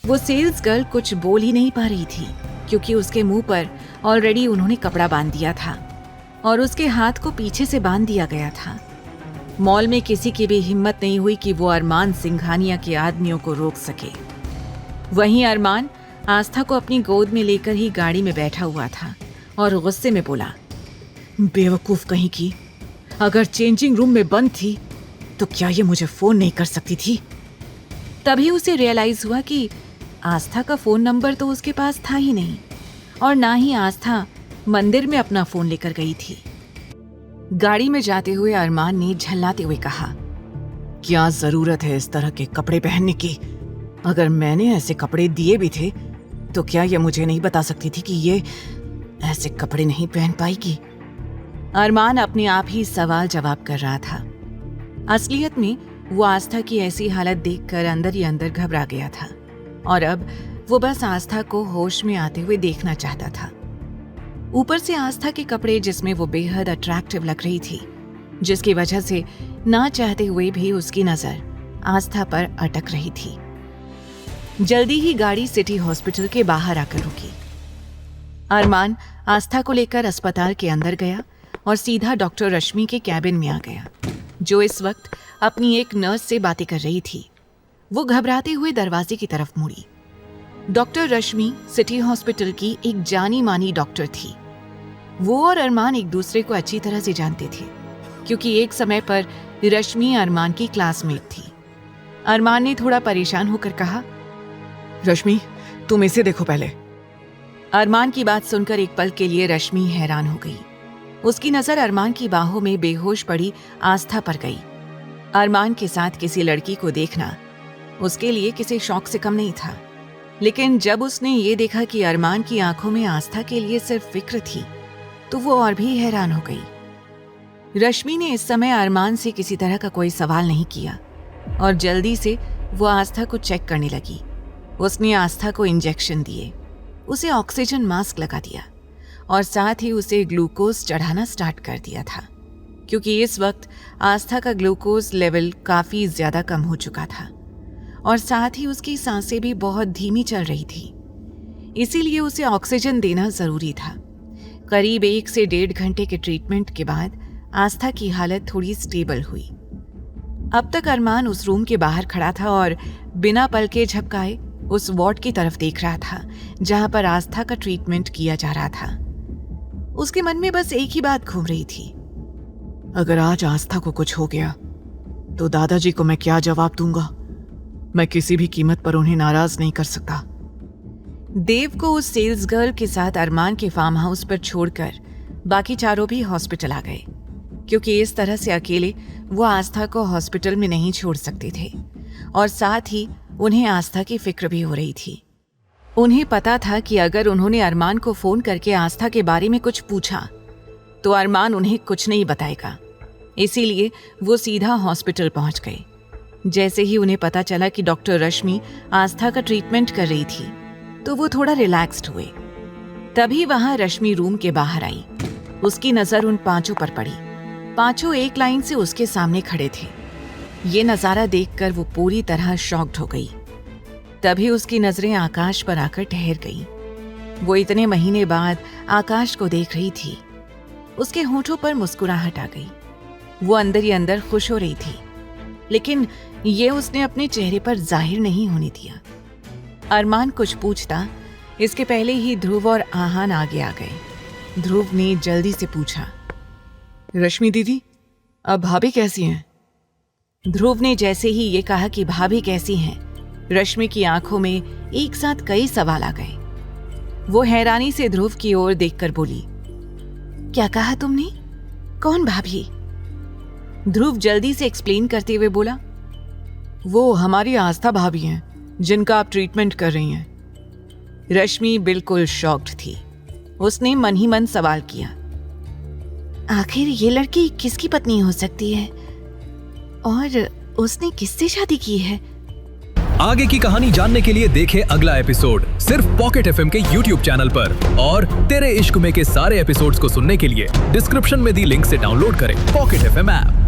वो sales girl कुछ बोल ही नहीं पा रही थी क्योंकि उसके मुंह पर ऑलरेडी उन्होंने कपड़ा बांध दिया था और उसके हाथ को पीछे से बांध दिया गया था। मॉल में किसी की भी हिम्मत नहीं हुई कि वो अरमान सिंघानिया के आदमियों को रोक सके। वहीं अरमान आस्था को अपनी गोद में लेकर ही गाड़ी में बैठा हुआ था और गुस्से में बोला, बेवकूफ कहीं की, अगर चेंजिंग रूम में बंद थी तो क्या ये मुझे फोन नहीं कर सकती थी? तभी उसे रियलाइज हुआ कि आस्था का फोन नंबर तो उसके पास था ही नहीं और ना ही आस्था मंदिर में अपना फोन लेकर गई थी। गाड़ी में जाते हुए अरमान ने झल्लाते हुए कहा, क्या जरूरत है इस तरह के कपड़े पहनने की? अगर मैंने ऐसे कपड़े दिए भी थे तो क्या ये मुझे नहीं बता सकती थी कि ये ऐसे कपड़े नहीं पहन पाएगी? अरमान अपने आप ही सवाल जवाब कर रहा था। असलियत में वो आस्था की ऐसी हालत देखकर अंदर ही अंदर घबरा गया था और अब वो बस आस्था को होश में आते हुए देखना चाहता था। ऊपर से आस्था के कपड़े जिसमें वो बेहद अट्रैक्टिव लग रही थी, जिसकी वजह से ना चाहते हुए भी उसकी नजर आस्था पर अटक रही थी। जल्दी ही गाड़ी सिटी हॉस्पिटल के बाहर आकर रुकी। अरमान आस्था को लेकर अस्पताल के अंदर गया और सीधा डॉक्टर रश्मि के कैबिन में आ गया, जो इस वक्त अपनी एक नर्स से बातें कर रही थी। वो घबराते हुए दरवाजे की तरफ मुड़ी। डॉक्टर रश्मि सिटी हॉस्पिटल की एक जानी मानी डॉक्टर थी। वो और अरमान एक दूसरे को अच्छी तरह से जानते थे क्योंकि एक समय पर रश्मि अरमान की क्लासमेट थी। अरमान ने थोड़ा परेशान होकर कहा, रश्मि, तुम इसे देखो पहले। अरमान की बात सुनकर एक पल के लिए रश्मि हैरान हो गई। उसकी नजर अरमान की बाहों में बेहोश पड़ी आस्था पर गई। अरमान के साथ किसी लड़की को देखना उसके लिए किसी शौक से कम नहीं था, लेकिन जब उसने ये देखा कि अरमान की आंखों में आस्था के लिए सिर्फ फिक्र थी तो वो और भी हैरान हो गई। रश्मि ने इस समय अरमान से किसी तरह का कोई सवाल नहीं किया और जल्दी से वो आस्था को चेक करने लगी। उसने आस्था को इंजेक्शन दिए, उसे ऑक्सीजन मास्क लगा दिया और साथ ही उसे ग्लूकोज चढ़ाना स्टार्ट कर दिया था क्योंकि इस वक्त आस्था का ग्लूकोज लेवल काफी ज्यादा कम हो चुका था और साथ ही उसकी सांसें भी बहुत धीमी चल रही थी, इसीलिए उसे ऑक्सीजन देना जरूरी था। करीब 1 से 1.5 घंटे के ट्रीटमेंट के बाद आस्था की हालत थोड़ी स्टेबल हुई। अब तक अरमान उस रूम के बाहर खड़ा था और बिना पलके झपकाए उस वार्ड की तरफ देख रहा था जहां पर आस्था का ट्रीटमेंट किया जा रहा था। उसके मन में बस एक ही बात घूम रही थी, अगर आज आस्था को कुछ हो गया तो दादाजी को मैं क्या जवाब दूंगा? मैं किसी भी कीमत पर उन्हें नाराज नहीं कर सकता। देव को उस सेल्स गर्ल के साथ अरमान के फार्म हाउस पर छोड़कर बाकी चारों भी हॉस्पिटल आ गए क्योंकि इस तरह से अकेले वो आस्था को हॉस्पिटल में नहीं छोड़ सकते थे और साथ ही उन्हें आस्था की फिक्र भी हो रही थी। उन्हें पता था कि अगर उन्होंने अरमान को फोन करके आस्था के बारे में कुछ पूछा तो अरमान उन्हें कुछ नहीं बताएगा, इसीलिए वो सीधा हॉस्पिटल पहुंच गए। जैसे ही उन्हें पता चला कि डॉक्टर रश्मि आस्था का ट्रीटमेंट कर रही थी तो वो थोड़ा रिलैक्स्ड हुए। तभी वहां रश्मि रूम के बाहर आई। उसकी नजर उन 5 पर पड़ी। 5 एक लाइन से उसके सामने खड़े थे। ये नजारा देखकर वो पूरी तरह शॉक्ड हो गई। तभी उसकी नजरें आकाश पर आकर ठहर गई। वो इतने महीने बाद आकाश को देख रही थी। उसके होठों पर मुस्कुराहट आ गई। वो अंदर ही अंदर खुश हो रही थी, लेकिन ये उसने अपने चेहरे पर जाहिर नहीं होने दिया। अरमान कुछ पूछता इसके पहले ही ध्रुव और आहान आगे आ गए। ध्रुव ने जल्दी से पूछा, रश्मि दीदी, अब भाभी कैसी हैं? ध्रुव ने जैसे ही ये कहा कि भाभी कैसी हैं, रश्मि की आंखों में एक साथ कई सवाल आ गए। वो हैरानी से ध्रुव की ओर देखकर बोली, क्या कहा तुमने? कौन भाभी? ध्रुव जल्दी से एक्सप्लेन करते हुए बोला, वो हमारी आस्था भाभी हैं जिनका आप ट्रीटमेंट कर रही हैं। रश्मि बिल्कुल शॉक्ड थी। उसने मन ही मन सवाल किया, आखिर ये लड़की किसकी पत्नी हो सकती है और उसने किससे शादी की है? आगे की कहानी जानने के लिए देखें अगला एपिसोड सिर्फ पॉकेट एफएम के YouTube चैनल पर। और तेरे इश्क में के सारे एपिसोड्स को सुनने के लिए डिस्क्रिप्शन में दी लिंक से डाउनलोड करें पॉकेट एफएम ऐप।